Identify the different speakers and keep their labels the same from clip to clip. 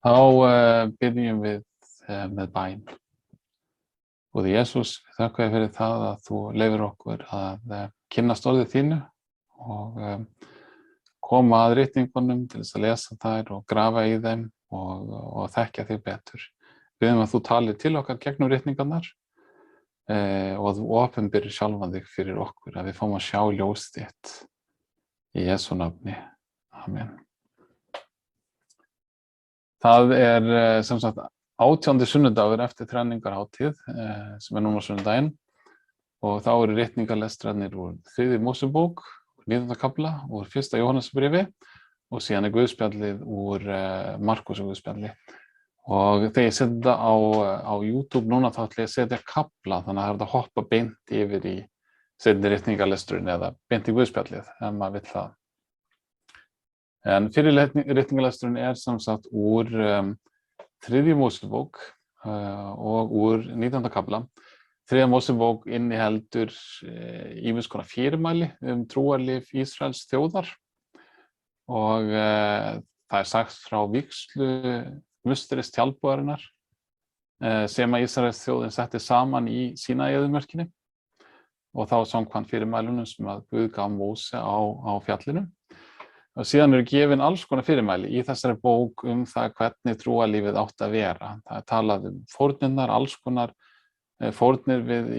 Speaker 1: Þá byrjum við með bæn. Góði Jesús, við þakka þér fyrir það að þú leyfir okkur að kynnast orðið þínu og koma að ritningunum til þess að lesa þær og grafa í þeim og þekkja þig betur. Við biðjum að þú talir til okkar gegnum ritningarnar og að þú opinberir sjálfan þig fyrir okkur, að við fáum að sjá ljós þitt. Í Jesú nafni. Amen. Það sem sagt 18. sunnudagur eftir þrenningarhátíð sem núna sunnudaginn og þá eru ritningarlestrarnir úr 3. Mósebók, 19. kafla, úr 1. Jóhannesbréfi og síðan guðspjallið úr Markús guðspjalli. Og þegar ég setja þetta á YouTube núna þá ætla ég að setja kafla, þannig að það er að hoppa beint yfir í seinni ritningarlesturinn eða beint í guðspjallið ef maður vill það. En fyrir ritningarlesturinn sem sagt úr 3. Mósebók og úr 19. kafla. 3. Mósebók inniheldur ýmis konar fyrirmæli trúarlíf Ísraels þjóðar og það er sagt frá vígslu musteris tjaldbúðarinnar sem að Ísraels þjóðin setti saman í Sínaí-eyðimörkinni og þá samkvæmt fyrirmælunum sem að Guð gaf Móse á fjallinu. Og síðan eru gefin alls konar fyrirmæli í þessari bók það hvernig trúarlífið átti að vera. Það er talað fórnirnar, alls konar fórnir við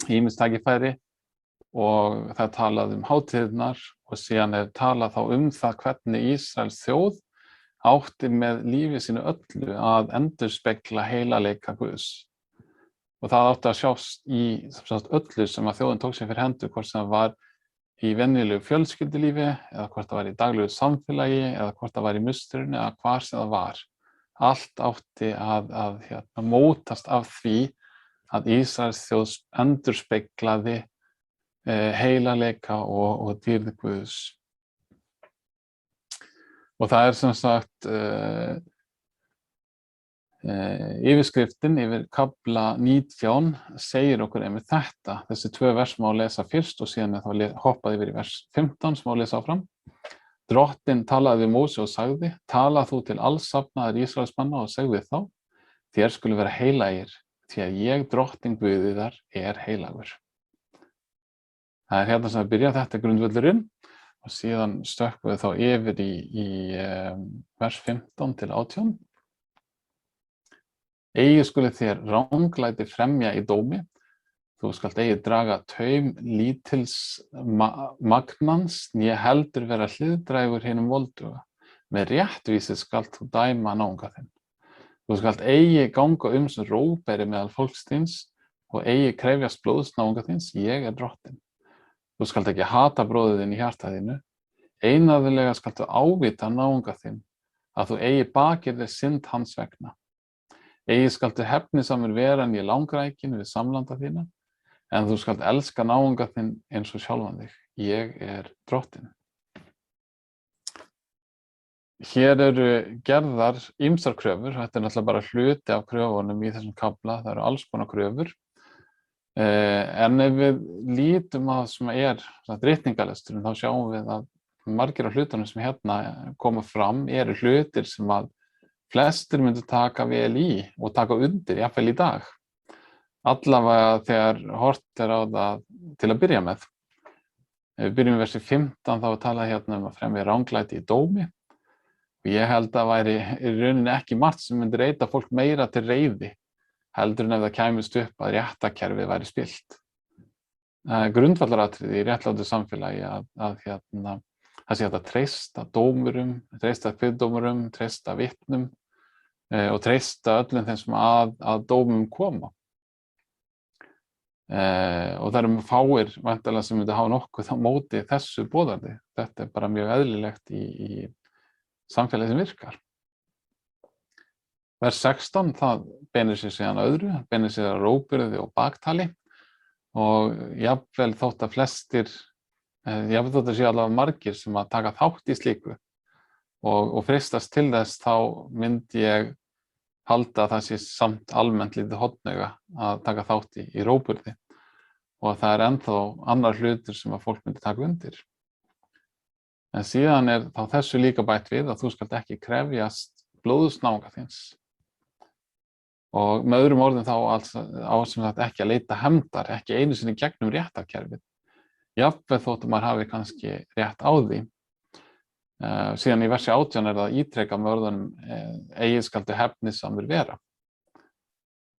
Speaker 1: ýmis tækifæri og það er talað hátíðirnar og síðan er talað þá það hvernig Ísraels þjóð átti með lífi sínu öllu að endurspegla heilagleika Guðs. Og það átti að sjást í öllu sem að þjóðin tók sér fyrir hendur, hvort sem það var í venjulegu fjölskyldulífi eða hvort það var í daglegu samfélagi eða hvort það var í musterinu eða hvar sem það var. Allt átti að mótast af því að Ísraels þjóð endurspeglaði heilagleika og dýrð Guðs. Og það er sem sagt yfirskriftin yfir kafla 19 segir okkur einmitt þetta. Þessi 2 vers má lesa fyrst og síðan þá hoppað yfir í vers 15 sem má lesa áfram. Drottinn talaði við Móse og sagði: Tala þú til alls safnaðar Ísraelsmanna og segðu þá: Þér skulu vera heilagir, því að ég, Drottinn Guð yðar, er heilagur. Það er hérna sem að byrja, þetta grundvöllurinn og síðan stökkum við þá yfir í vers 15 til 18. Eigi skuli þér ranglæti fremja í dómi, þú skalt eigi draga taum lítils magnans, né heldur vera hliðdrægur hinum volduga. Með réttvísi skalt þú dæma náunga þinn. Þú skalt eigi ganga sem rógberi meðal fólks þíns og eigi krefjast blóðs náunga þíns, ég er Drottinn. Þú skalt ekki hata bróður þinn í hjarta þínu, einaðilega skalt þú ávita náunga þinn, að þú eigi bakir þér synd hans vegna. Eigi skaltu hefnisamur vera í langrækinu við samlanda þína, en þú skalt elska náunga þinn eins og sjálfan þig. Ég er Drottinn. Hér eru gerðar ýmsar kröfur, þetta er náttúrulega bara hluti af kröfunum í þessum kafla, það eru alls konar kröfur. En ef við lítum að sem er ritningarlesturinn, þá sjáum við að margir af hlutunum sem hérna koma fram eru hlutir sem að flestir myndu taka vel í og taka undir, jafnvel í dag. Allavega þegar hort á það til að byrja með. Ef við byrjum í versi 15 þá talaði hérna að fremja ranglæti í dómi. Og ég held að væri í rauninni ekki margt sem myndi reita fólk meira til reiði, heldur en ef það kæmist upp að réttarkerfið væri spillt. Grundvallaratriði í réttlátu samfélagi að það sé hægt að treysta dómurum, treysta kviðdómurum, treysta vitnum og treysta öllum þeim sem að dómum koma. Og það eru fáir væntanlega sem myndi hafa nokkuð á móti þessu boðandi. Þetta er bara mjög eðlilegt í samfélagi sem virkar. Vers 16, það beinir sér síðan öðru, beinir sér að rógbyrði og baktali og jafnvel þótt að flestir jafnvel þótt að séu allavega margir sem að taka þátt í slíku og freistast til þess, þá myndi ég halda að það sé samt almennt lítið hornauga að taka þátt í rógbyrði og það er ennþá annar hlutur sem að fólk myndi taka undir. En síðan þá þessu líka bætt við að þú skalt ekki krefjast blóðs náunga þíns. Og með öðrum orðum þá á sem sagt ekki að leita hefndar, ekki einu sinni gegnum réttarkerfið. Jafnvel þótt maður hafi kannski rétt á því. Síðan í versi 18 það ítrekað með orðunum eigi skaldu hefnisamur vera.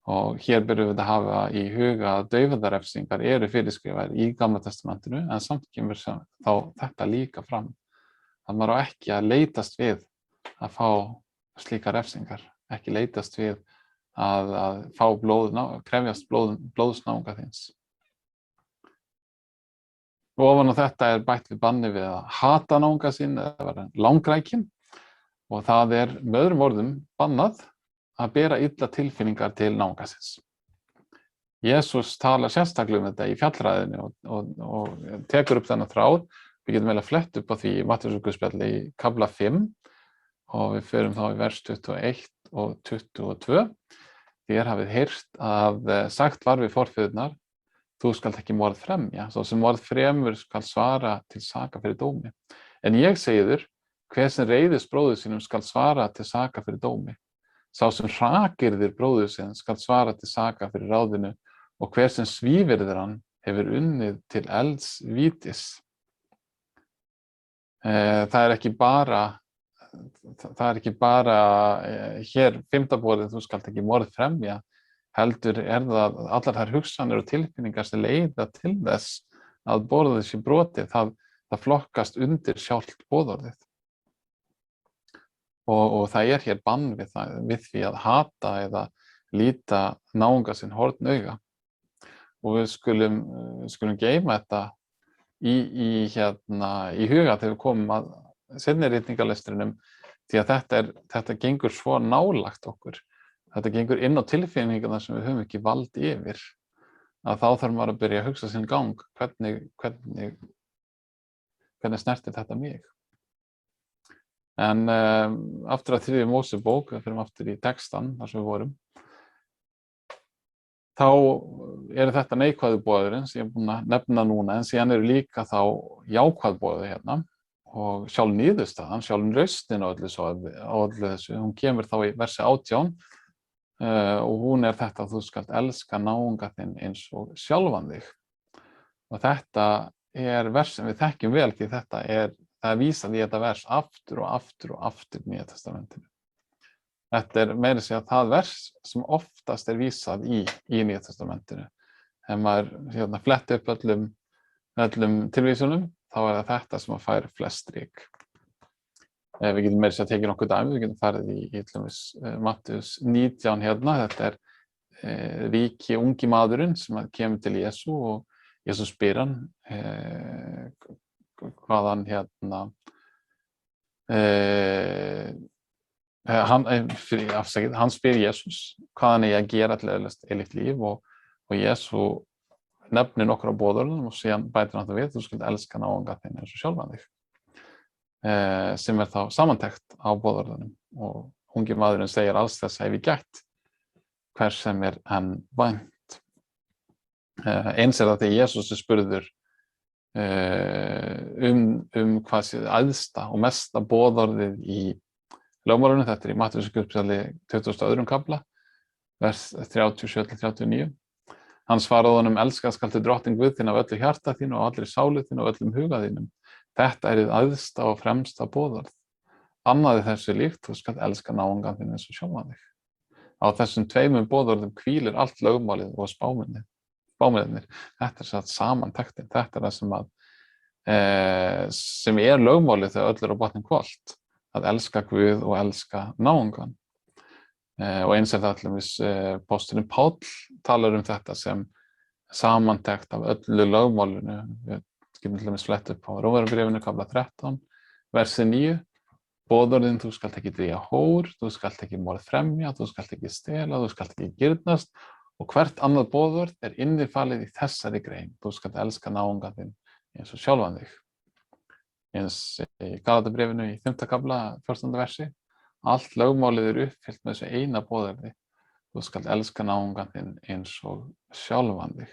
Speaker 1: Og hér byrjum við að hafa í huga að dauðarefsingar eru fyrirskrifaðir í Gamla testamentinu, en samt kemur þá þetta líka fram. Að maður á ekki að leitast við að fá slíkar refsingar, ekki leitast við að fá krefjast blóðsnáunga þíns. Og ofan á þetta bætt við banni við að hata náunga sín eða vera langrækin, og það með öðrum orðum bannað að bera illa tilfinningar til náunga síns. Jesús talar sérstaklega þetta í fjallræðinu og tekur upp þennan þráð. Við getum vel að fletta upp á því í Matteusarguðspjalli í kafla 5 og við förum þá í vers 21 og 22. Þér hafið heyrt að sagt var við forfeðurnar, þú skalt ekki morð fremja, svo sem morð fremur skal svara til saka fyrir dómi. En ég segi þér, hver sem reiðist bróður sínum skal svara til saka fyrir dómi. Sá sem hrakyrðir bróður sinn skal svara til saka fyrir ráðinu og hver sem svívirðir hann hefur unnið til elds vítis. Það er ekki bara hér 5. boðið þú skalt ekki morð fremja, heldur það allar þær hugsanir og tilfinningar sem leiða til þess að borðið sé brotið, það flokkast undir sjálft boðorðið. Og það hér bann við því að hata eða líta náunga sinn horn auga. Og við skulum geyma þetta í huga þegar við komum að seinni ritningarlestrinum, því að þetta gengur svo nálagt okkur. Þetta gengur inn á tilfinningarnar sem við höfum ekki vald yfir. Að þá þarf maður að byrja að hugsa sinn gang, hvernig snertir þetta mig? En aftur að 3. Mósebók, við fyrir aftur í textan þar sem við vorum, þá þetta neikvæðu boðurinn sem ég er búin að nefna núna, en síðan líka þá jákvæð boðið hérna og sjálf niðurstaðan, sjálf raustin á öllu þessu, hún kemur þá í versi 18 og hún þetta að þú skalt elska náunga þinn eins og sjálfan þig. Og þetta vers sem við þekkjum vel, því það vísað í þetta vers aftur og aftur og aftur í Nýja testamentinu. Þetta meira að segja það vers sem oftast vísað í Nýja testamentinu. Ef maður fletti upp öllum tilvísunum, þá það þetta sem fær flest strik. Við getum meira að segja tekið nokkuð dæmi, við getum farið í Matteus 19 hérna. Þetta ríki ungi maðurinn sem kemur til Jesú og Jesú spyr hann hvað hann hann spyr Jesús hvað hann að gera til eilíft líf og Jesú nefnir nokkra boðorðum og síðan bætir hann það við, þú skalt elska náunga þinn eins og sjálfan þig, sem þá samantekt á boðorðunum. Og ungi maðurinn segir alls þess hef ég gætt, hvers sem enn vænt. Eins það þegar Jesús spurður hvað sé æðsta og mesta boðorðið í lögmálinu. Þetta í Matteusarguðspjalli 22. kafla, vers 37-39. Hann svaraði honum, elska skaltu drottinn Guð þinn af öllu hjarta þínu og allri sálu þínu og öllum huga þínum. Þetta hið æðsta og fremsta boðorð. Annað þessu líkt, þú skalt elska náungan þinn eins og sjálfan þig. Á þessum 2 boðorðum hvílir allt lögmálið og spámennir. Þetta satt samantektin. Þetta það sem lögmálið þegar öll á botninn hvolft. Að elska Guð og elska náungan. Og eins það allumis pósturinn Páll talar þetta sem samantekt af öllu lögmálinu. Við getum allumis flett upp á Rómarbréfinu kafla 13, versi 9. Boðorðin, þú skalt ekki drífa hór, þú skalt ekki morð fremja, þú skalt ekki stela, þú skalt ekki girnast, og hvert annað boðorð innifalið í þessari grein. Þú skalt elska náunga þinn eins og sjálfan þig. Eins í Galatabréfinu í 5. kafla 14. versi. Allt lögmálið uppfyllt með þessu eina boðorði. Þú skalt elska náungan þinn eins og sjálfan þig.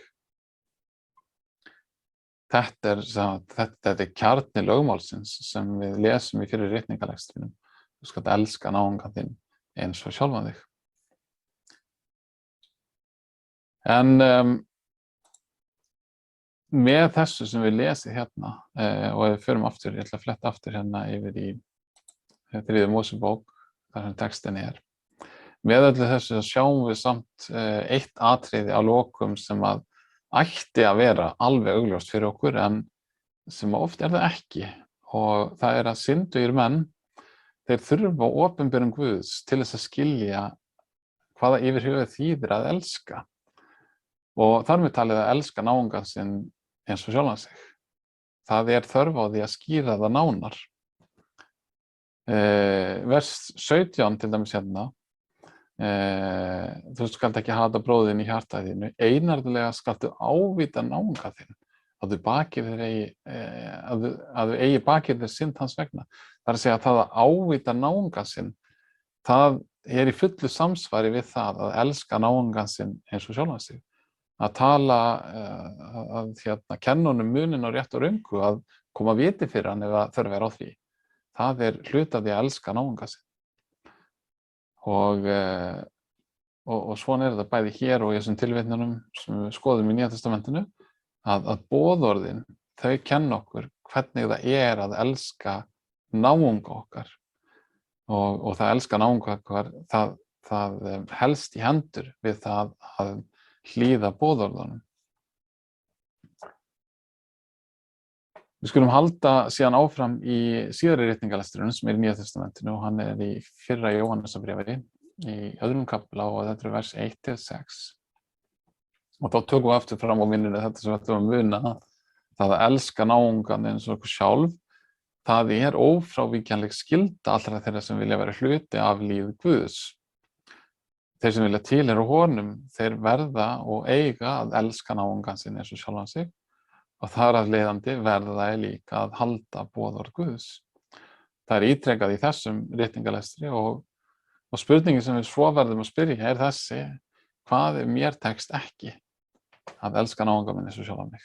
Speaker 1: Þetta er kjarni lögmálsins sem við lesum í fyrir ritningalekstrinum. Þú skalt elska náungan þinn eins og sjálfan þig. En með þessu sem við lesið hérna, og ef við förum aftur, ég ætla að fletta aftur hérna yfir í 3. Mósebók, þar sem textin er. Með öllu þessu sjáum við samt eitt atriði á lokum sem að ætti að vera alveg augljóst fyrir okkur, en sem oft er það ekki. Og það er að syndugir menn, þeir þurfa opinberun Guðs til þess að skilja hvaða yfir höfuð þýðir að elska. Og þar með talið að elska náungan sinn eins og sjálfan sig. Það er þörf á því að skýra það nánar. Vers 17 til dæmis hérna. Þú skalt ekki hata bróðin í hjarta þínu, einarðlega skaltu ávíta náunga þinn, að þú eigi bakið þér synd hans vegna. Það er að segja að það að ávíta náunga sinn, það er í fullu samsvari við það að elska náungan sinn eins og sjálfan sig. Að tala, að kenna honum munin og rétt og röngu, að koma viti fyrir hann ef það þörf er á því. Það er hluti af því að elska náunga sinn. Og svona er þetta bæði hér og í þessum tilvitnunum sem við skoðum í Nýja testamentinu, að boðorðin, þau kenna okkur hvernig það er að elska náunga okkar. Og það elska náunga okkar, það helst í hendur við það að hlýða boðorðunum. Við skulum halda síðan áfram í síðari ritningalesturinn sem er í Nýja testamentinu, og hann er í 1. Jóhannesarbréfi í 2. kafla og þetta er vers 1-6. Og þá tökum við aftur fram á minninu þetta sem við ætlum að muna, það að elska náungan eins og okkur sjálf, það er ófrávíkjanleg skylda allra þeirra sem vilja vera hluti af lífi Guðs. Þeir sem vilja tilheyra honum, þeir verða og eiga að elska náungan sinn eins og sjálfan sig, og þar af leiðandi verða það líka að halda boðorð Guðs. Það er ítrekað í þessum ritningalestri og spurningin sem við svo verðum að spyrja er þessi: hvað ef mér tekst ekki að elska náunga minn eins og sjálfan mig?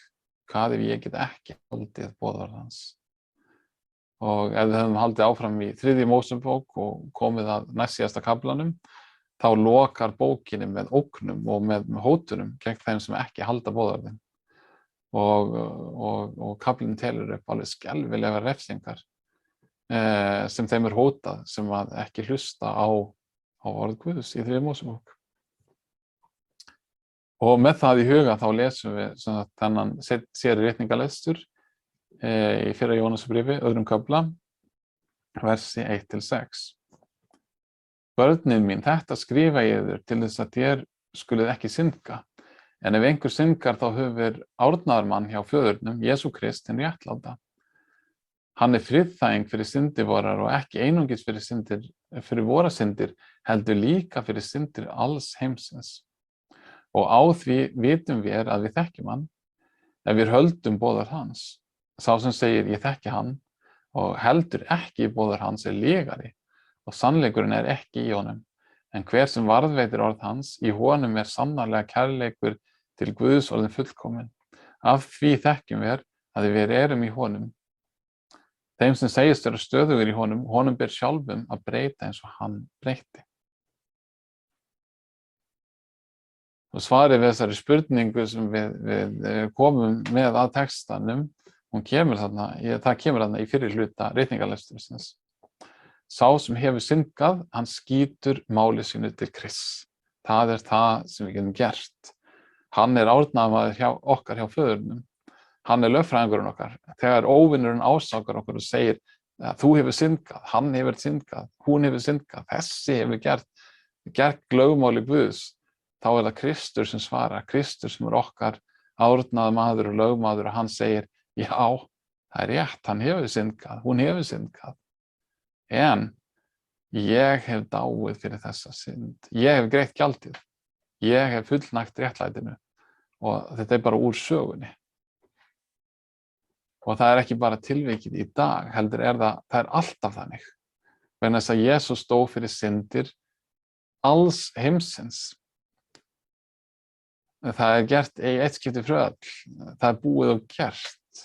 Speaker 1: Hvað ef ég get ekki haldið boðorð hans? Og ef við höfum haldið áfram í 3. Mósebók og komið að næstsíðasta kaflanum, þá lokar bókinni með ógnum og með hótunum gegn þeim sem ekki halda boðorðin. Og kaflinn telur upp alveg skelfilegar refsingar sem þeim er hótað, sem að ekki hlusta á orð Guðs í 3. Mósebók. Og með það í huga þá lesum við þennan séri ritningalestur í 1. Jóhannesarbréfi, 2. kafla, versi 1-6. Börnin mín, þetta skrifa ég yður til þess að þér skuluð ekki syndga. En ef einhver syndgar þá höfur árnaðarmann hjá föðurnum, Jesú Krist, hinn réttláta. Hann er friðþæging fyrir syndir vorar og ekki einungis fyrir vora syndir, heldur líka fyrir syndir alls heimsins. Og á því vitum við að við þekkjum hann, ef við höldum boðorð hans. Sá sem segir ég þekki hann og heldur ekki boðorð hans er lygari, og sannleikurinn er ekki í honum. En hver sem varðveitir orð hans, í honum er sannarlega kærleikur til Guðs orðin fullkomin. Af því þekkjum við að við erum í honum. Þeim sem segist vera stöðugir í honum, honum ber sjálfum að breyta eins og hann breyti. Og svarið við þessari spurningu sem við komum með að textanum, það kemur þarna í fyrri hluta ritningalesturins. Sá sem hefur syndgað, hann skýtur máli sínu til Krists. Það er það sem við getum gert. Hann er árnaðarmaður okkar hjá föðurnum. Hann er lögfræðingurinn okkar. Þegar óvinurinn ásakar okkur og segir að þú hefur syndgað, hann hefur syndgað, hún hefur syndgað, þessi hefur gert lögmáli Guðs, þá er það Kristur sem svarar, Kristur sem er okkar árnaðarmaður og lögmaður, og hann segir, já, það er rétt, hann hefur syndgað, hún hefur syndgað. En ég hef dáið fyrir þessa synd. Ég hef greitt gjaldið. Ég hef fullnægt réttlætinu. Og þetta er bara úr sögunni. Og það er ekki bara tilvikið í dag, heldur það er alltaf þannig. Vegna þess að Jesús dó fyrir syndir alls heimsins. Það er gert í eitt skipti fyrir öll. Það er búið og gert.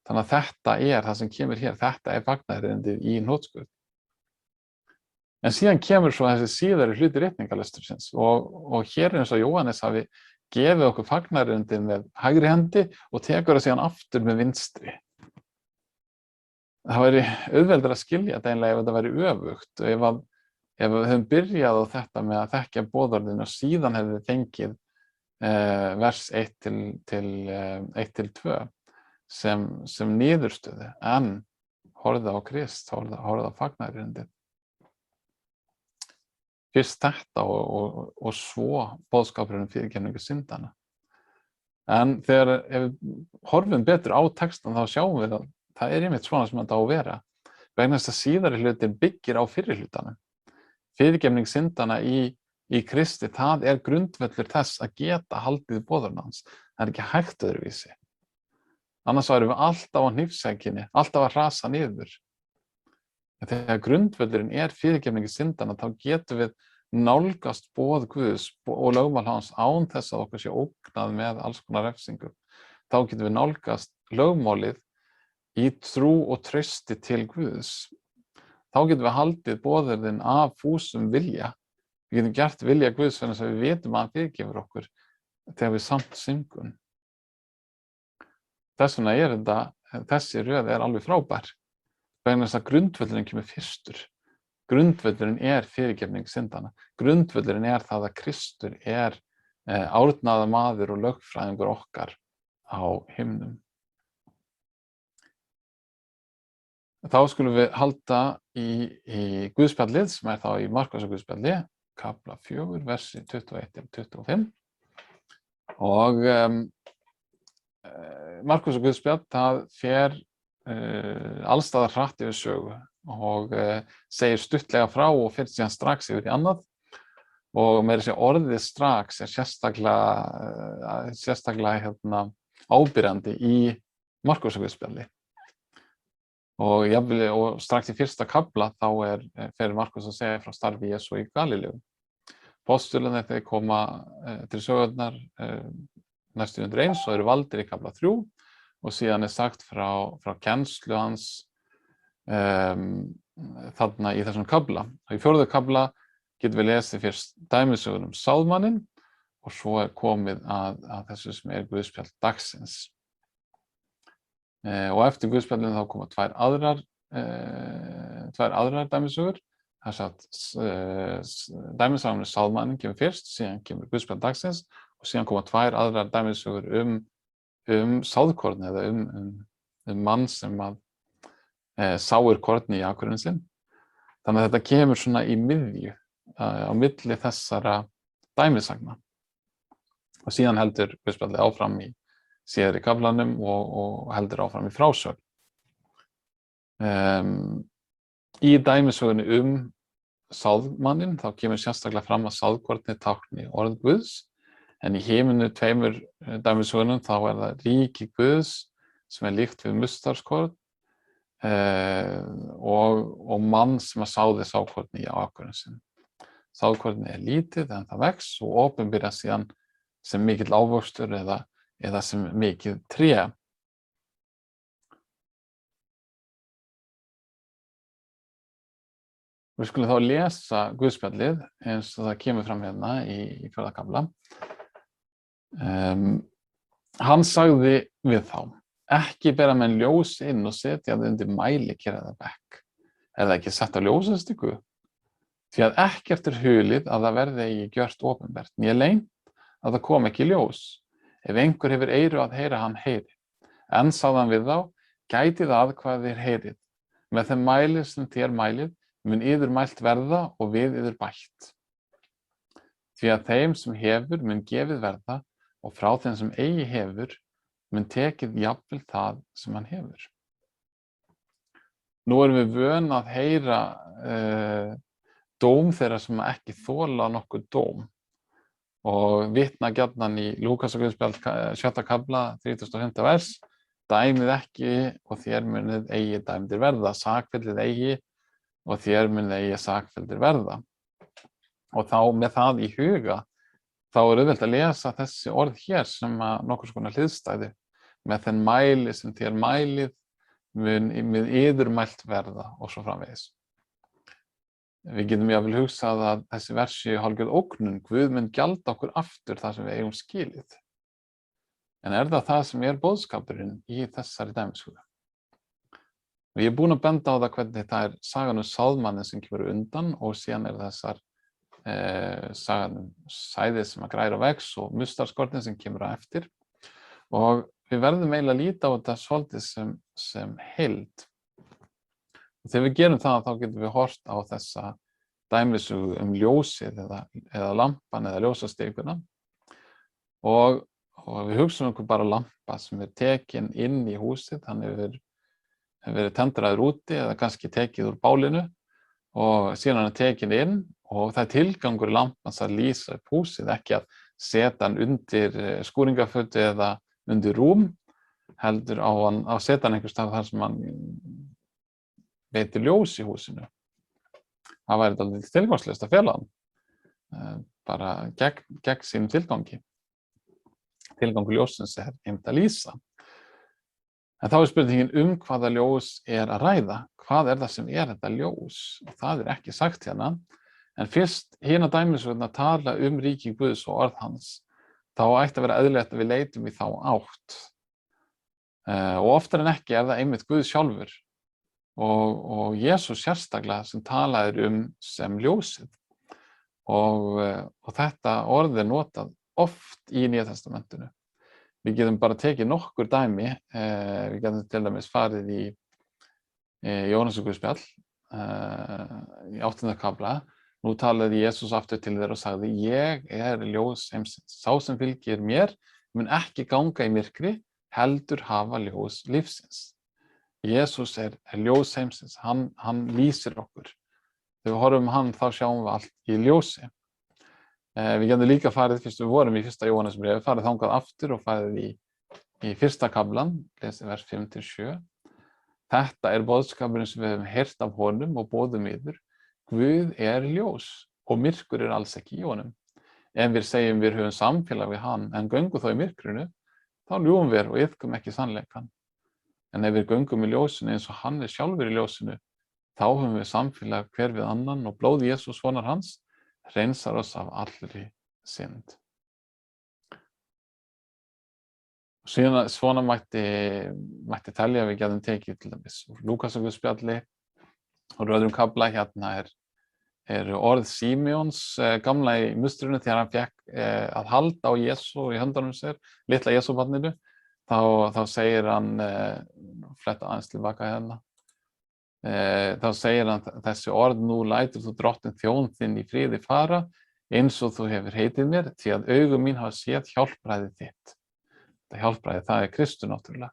Speaker 1: Þannig að þetta það sem kemur hér, þetta fagnaðarerindið í hnotskurn. En síðan kemur svo þessi síðari hluti ritningarlestursins og hér eins og Jóhannes hafi gefið okkur fagnaðarerindið með hægri hendi og tekur það síðan aftur með vinstri. Það væri auðveldara að skilja þetta einlega ef þetta væri öfugt. Ef við höfum byrjað á þetta með að þekkja boðorðin og síðan hefði fengið vers 1-2 sem niðurstöðu, en horfði á Krist, horfði á fagnaðarerindið. Fyrst þetta og svo boðskapurinn fyrirgefningu syndanna. En ef við horfum betur á textan þá sjáum við að það einmitt svona sem þetta á að vera. Vegna þess að síðari hlutin byggir á fyrri hlutanum. Fyrirgefning syndanna í Kristi, það grundvöllur þess að geta haldið boðorðin hans. Það ekki hægt öðruvísi. Annars erum við alltaf á hnífsegginni, alltaf að hrasa niður. Þegar grundvöllurinn fyrirgefning syndanna, þá getum við nálgast boð Guðs og lögmál hans án þess að okkur sé ógnað með alls konar refsingu. Þá getum við nálgast lögmálið í trú og trausti til Guðs. Þá getum við haldið boðorðin af fúsum vilja. Við getum gert vilja Guðs þannig að við vitum að hann fyrirgefur okkur þegar við samt syngum. Þess vegna þessi röð alveg frábær. Vegna þess að grundvöllurinn kemur fyrstur. Grundvöllurinn fyrirgefning syndanna. Grundvöllurinn það að Kristur árnaða maður og lögfræðingur okkar á himnum. Þá skulum við halda í Guðspjallið sem þá í Markúsar Guðspjalli, kafla 4, versi 21-25. Og Markúsar Guðspjall, það fer allstaðar hratt yfir sögu og segir stuttlega frá og fer síðan strax yfir í annað. Og meira að segja orðið strax sérstaklega ábyrjandi í Markúsar Guðspjalli. Og strax í fyrsta kafla þá fer Markús að segja frá starfi Jesú í Galileu. Postularnir þeir koma til sögurnar næstu undir eins og valdir í kafla 3 og síðan sagt frá kennslu hans þarna í þessum kafla. Og í 4. kafla getum við lesið fyrst dæmisögur sáðmanninn og svo komið að þessu sem Guðspjall dagsins. Og eftir Guðspjallinu þá koma tvær aðrar dæmisögur. Það sagt dæmisögurinn sáðmanninn kemur fyrst, síðan kemur Guðspjall dagsins og síðan koma tvær aðrar dæmisögur sáðkorni eða mann sem sáir korni í akurinn sinn. Þannig að þetta kemur svona í miðju á milli þessara dæmisagna. Og síðan heldur Guðspjallið áfram í síðar í kaflanum og heldur áfram í frásögn. Í dæmisögunni sáðmanninn þá kemur sérstaklega fram að sáðkornið tákni orð Guðs, en í himinu 2 dæmisögunum þá það ríki Guðs sem líkt við mustardskorn og mann sem sáði sáðkornið í akurinn sinn. Sáðkornið lítið en það vex og opinberar síðan sem mikill ávöxtur eða sem mikið tré. Við skulum þá lesa Guðspjallið eins og það kemur fram hérna í 4. kafla. Hann sagði við þá, ekki bera menn ljós inn og setja það undir mælikvarða eða bekk, eða ekki sett á ljósastiku, því að ekkert hulið að það verði eigi gjört opinbert, né leynt að það kom ekki ljós. Ef einhver hefur eyru að heyra, hann heyri. En sagði hann við þá, gætið hvað þér heyrið. Með þeim mælið sem þér mælið, mun yður mælt verða og við yður bætt. Því að þeim sem hefur mun gefið verða og frá þeim sem eigi hefur mun tekið jafnvel það sem hann hefur. Nú erum við vön að heyra dóm þeirra sem ekki þola nokkuð dóm. Og vitna gjarnan í Lúkasarguðspjall 7. kafla 35. vers, dæmið ekki og þér munið eigi dæmdir verða, sakfellið eigi og þér munið eigi sakfelldir verða. Og þá með það í huga, þá auðvelt að lesa þessi orð hér sem nokkurs konar hliðstæðu með þenn mæli sem þér mælið mun með yður mælt verða og svo framvegis. Við getum jafnvel hugsað að þessi versi hálfgerð ógnun, Guð mun gjalda okkur aftur það sem við eigum skilið. En það sem boðskapurinn í þessari dæmisögu? Ég búinn að benda á það hvernig það sagan sáðmanninn sem kemur undan og síðan þessar sagan sæðið sem að græra vex og mustarskornin sem kemur á eftir. Og við verðum eiginlega að líta á þetta svolítið sem heild. Og þegar við gerum það, þá getum við hort á þessa dæmisögu ljósið eða lampan eða ljósastikuna. Og við hugsum okkur bara lampa sem tekin inn í húsið, hann hefur verið tendraður úti eða kannski tekið úr bálinu og síðan hann tekin inn og það tilgangur lampans að lýsa upp húsið, ekki að setja hann undir skúringafötu eða undir rúm, heldur á að setja hann einhvers staðar þar sem hann veitir ljós í húsinu. Það væri dálítið tilgangslaust að fela hann, bara gegn sínum tilgangi. Tilgangur ljóssins einmitt að lýsa. En þá spurningin hvaða ljós að ræða. Hvað það sem þetta ljós? Og það ekki sagt hérna. En fyrst hérna dæmisögurnar tala ríki Guðs og orð hans, þá ætti að vera eðlilegt að við leitum í þá átt. Og oftar en ekki það einmitt Guð sjálfur og Jesús sérstaklega sem talaði sem ljósið. Og þetta orð notað oft í Nýja testamentinu. Við getum bara tekið nokkur dæmi, við getum til dæmis farið í Jóhannesarguðspjall, í 8. kafla. Nú talaði Jesús aftur til þeirra og sagði, ég ljós heimsins. Sá sem fylgir mér mun ekki ganga í myrkri, heldur hafa ljós lífsins. Jesús ljós heimsins, hann lýsir okkur. Þegar við horfum hann, þá sjáum við allt í ljósi. Við getum líka farið, fyrst við vorum í 1. Jóhannesbréfi, farið þangað aftur og farið í 1. kaflan, lesið vers 5-7. Þetta boðskapurinn sem við höfum heyrt af honum og boðum yður. Guð ljós og myrkur alls ekki í honum. Ef við segjum við höfum samfélag við hann en göngum þá í myrkrinu, þá ljúgum við og iðkum ekki sannleikann. En ef við göngum í ljósinu eins og hann sjálfur í ljósinu, þá höfum við samfélag hver við annan og blóð Jesús sonar hans hreinsar oss af allri synd. Síðan svona mætti telja við getum tekið til dæmis úr Lúkasarguðspjalli og öðrum kafla. Hérna orð Símeons gamla í mustrinu þegar hann fékk að halda á Jesú í höndunum sér, litla Jesúbarninu. Þá segir hann, fletta aðeins tilbaka hérna, þá segir hann þessi orð, nú lætur þú drottinn þjón þinn í friði fara, eins og þú hefur heitið mér, því að augu mín hafa séð hjálpræðið þitt. Þetta hjálpræðið, það Kristur náttúrulega,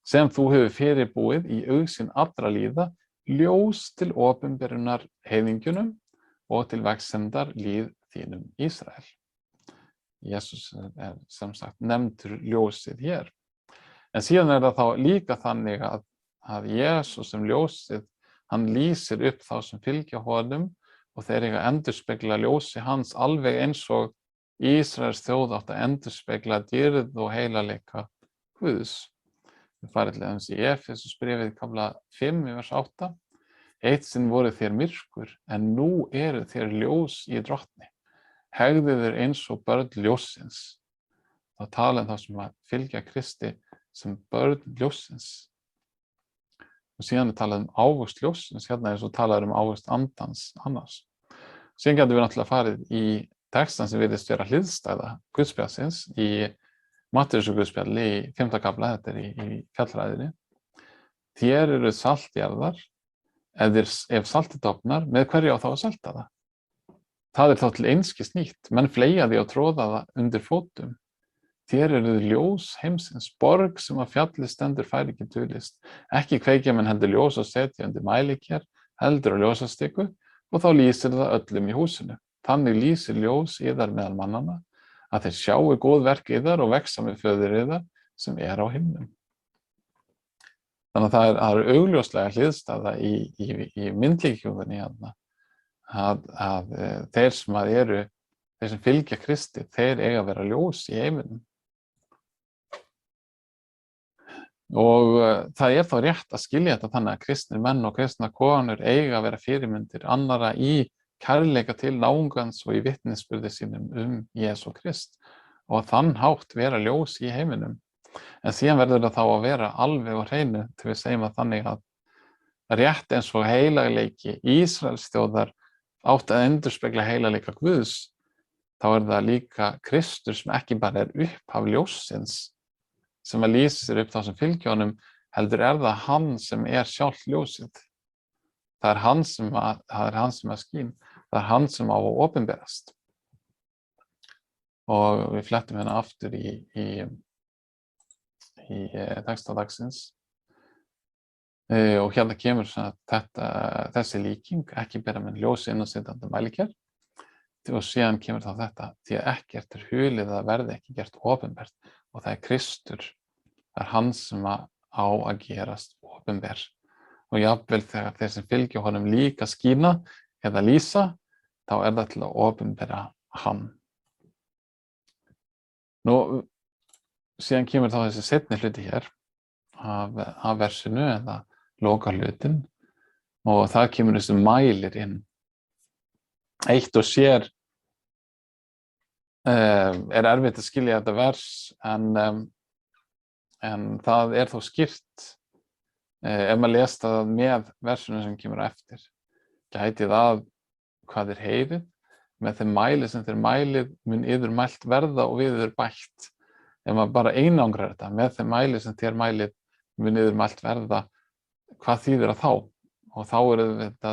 Speaker 1: sem þú hefur fyrirbúið í augsýn allra líða, ljós til opinberunar heiðingjunum og til vegsemdar líð þínum Ísrael. Jesús sem sagt nefndur ljósið hér. En síðan það þá líka þannig að Jesús sem ljósið, hann lýsir upp þá sem fylgja honum og þeir eiga endurspegla ljósi hans alveg eins og Ísraels þjóð átt að endurspegla dýrð og heilagleika Guðs. Við farið til þess í Efesusbréfið kafla 5 í vers 8. Eitt sinn voru þér myrkur, en nú eru þér ljós í drottni. Hegðu þér eins og börn ljóssins. Það tala þá sem að fylgja Kristi sem börn ljóssins. Og síðan talað ávöxt ljóssins, hérna svo talað ávöxt andans annars. Síðan getum við náttúrulega farið í textan sem virðist vera hliðstæða Guðspjalls í Matteusarguðspjalli í 5. kafla, þetta í fjallræðinni. Þér eru saltjarðar, ef saltið dofnar, með hverju á þá að salta það? Það þá til einskis nýtt, menn fleygja því og tróða það undir fótum. Þér eru ljós heimsins, borg sem að fjalli stendur fær ekki dulist. Ekki kveikja menn heldur ljós og setja undir mælikjar, heldur á ljósastiku og þá lýsir það öllum í húsinu. Þannig lýsir ljós yðar meðal mannanna, að þeir sjáu góð verk yðar og vexa með föður yðar sem á himnum. Þannig að það augljóslega hliðstæða í myndlíkjúðinni hérna, að þeir sem fylgja Kristi, þeir eiga að vera ljós í heiminum. Og það þá rétt að skilja þetta þannig að kristnir menn og kristnar konur eiga að vera fyrirmyndir annarra í kærleika til náungans og í vitnisburði sínum Jesú Krist og að þann hátt vera ljós í heiminum. En síðan verður það þá að vera alveg á hreinu til við segjum að þannig að rétt eins og heilagleiki Ísraels þjóðar átt að endurspegla heilagleika Guðs, þá það líka Kristur sem ekki bara upphaf ljóssins sem að lýsir upp þá sem fylgja honum, heldur það hann sem sjálft ljósið. Það hann sem að skín, það hann sem á að opinberast. Og við flettum hérna aftur í texta dagsins. Og hérna kemur þessi líking, ekki bera menn ljósi inn á sittandi mælikvarða. Og síðan kemur þá þetta, því að ekkert hulið að verði ekki gert opinbert og það Kristur, það hann sem á að gerast opinber. Og jafnvel þegar þeir sem fylgja honum líka skína eða lýsa, þá það til að opinbera hann. Nú, síðan kemur þá þessi seinni hluti hér af versinu eða lokahlutinn og það kemur þessi mælir inn. Eitt og sér erfitt að skilja þetta vers en það þó skýrt ef maður les það með versinu sem kemur eftir. Gæti það hvað heyrið með þeim mæli sem þeir mælið mun yður mælt verða og við yður bætt. Ef maður bara einangrar þetta með þeim mæli sem þeir mælið mun yður mælt verða, hvað þýðir það þá? Og þá þetta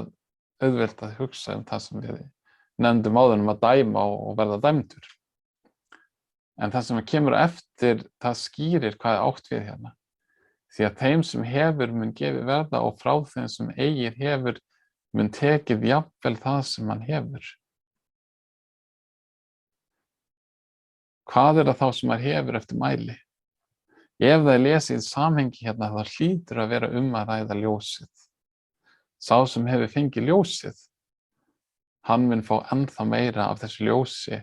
Speaker 1: auðvelt að hugsa það sem við nefndum áður að dæma og verða dæmdur. En það sem kemur eftir, það skýrir hvað átt við hérna. Því að þeim sem hefur mun gefið verða og frá þeim sem eigið hefur mun tekið jafnvel það sem hann hefur. Hvað það þá sem hann hefur eftir mæli? Ef það lesið í samhengi hérna, þá hlýtur að vera að ræða ljósið. Sá sem hefur fengið ljósið, hann mun fá ennþá meira af þessu ljósi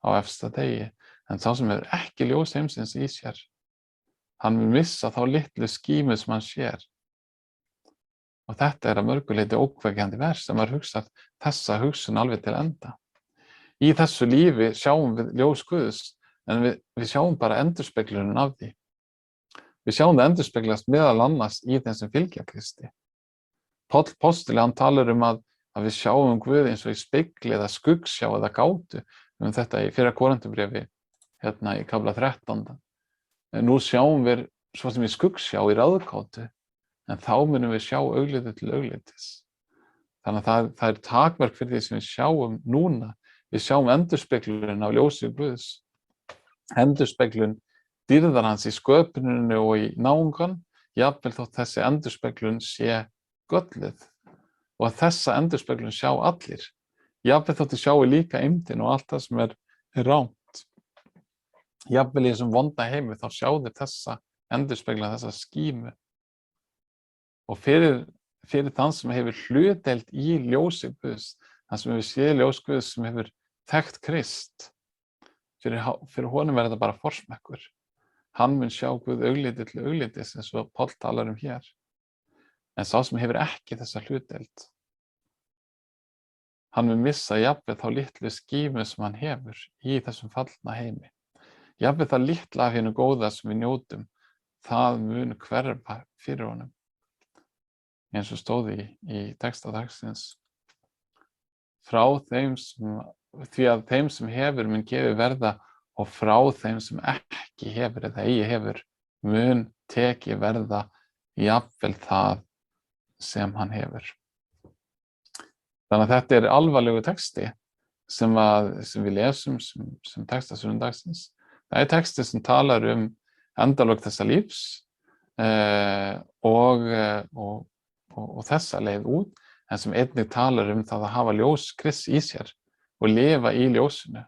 Speaker 1: á efsta degi, en sá sem hefur ekki ljós heimsins í sér, hann mun missa þá litlu skímu sem hann sér. Og þetta að mörgu leyti ókveikjandi vers sem maður hugsar þessa hugsun alveg til enda. Í þessu lífi sjáum við ljós Guðs, en við sjáum bara endurspeglunum af því. Við sjáum það endurspeglast meðal annars í þeim sem fylgja Kristi. Páll postuli, hann talar að við sjáum Guð eins og í spegli eða skuggsjá eða gátu, þetta í 1. Korinthubréfi, hérna í kafla 13. Nú sjáum við svo sem í skuggsjá í ráðgátu, en þá munum við sjá augliti til auglitis. Þannig að það takmark fyrir því sem við sjáum núna. Við sjáum endurspeglun af ljósi Guðs, endurspeglun dýrðar hans í sköpuninu og í náungan, jafnvel þótt þessi endurspeglun sé gölluð og að þessa endurspeglun sjá allir, jafnvel þótt þið sjáu líka eymdin og allt það sem rangt. Jafnvel í þessum vonda heimi þá sjáðu þessa endurspeglun, þessa skímu. Og fyrir þann sem hefur hlutdeild í ljósi Guðs, þann sem hefur séð ljós Guðs sem hefur þekkt Krist, fyrir honum þetta bara forsmekkur. Hann mun sjá Guð augliti til auglitis eins og Páll talar hér. En sá sem hefur ekki þessa hlutdeild, hann mun missa jafnvel þá litlu skímu sem hann hefur í þessum fallna heimi. Jafnvel það litla af hinu góða sem við njótum, það mun hverfa fyrir honum. Eins og stóði í texta dagsins. Því að þeim sem hefur mun gefið verða og frá þeim sem ekki hefur eða eigi hefur mun tekið verða jafnvel það sem hann hefur. Þannig að þetta alvarlegu texti sem við lesum sem texta sunnudagsins. Það texti sem talar endalok þessa lífs og þessa leið út, en sem einnig talar það að hafa ljós Krists í sér og lifa í ljósinu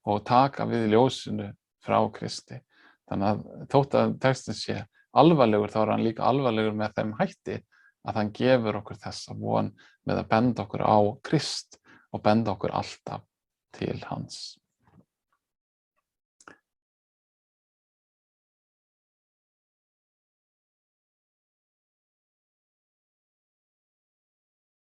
Speaker 1: og taka við ljósinu frá Kristi. Þannig að þótt að textin sé alvarlegur, þá hann líka alvarlegur með þeim hætti að hann gefur okkur þessa von með að benda okkur á Krist og benda okkur alltaf til hans.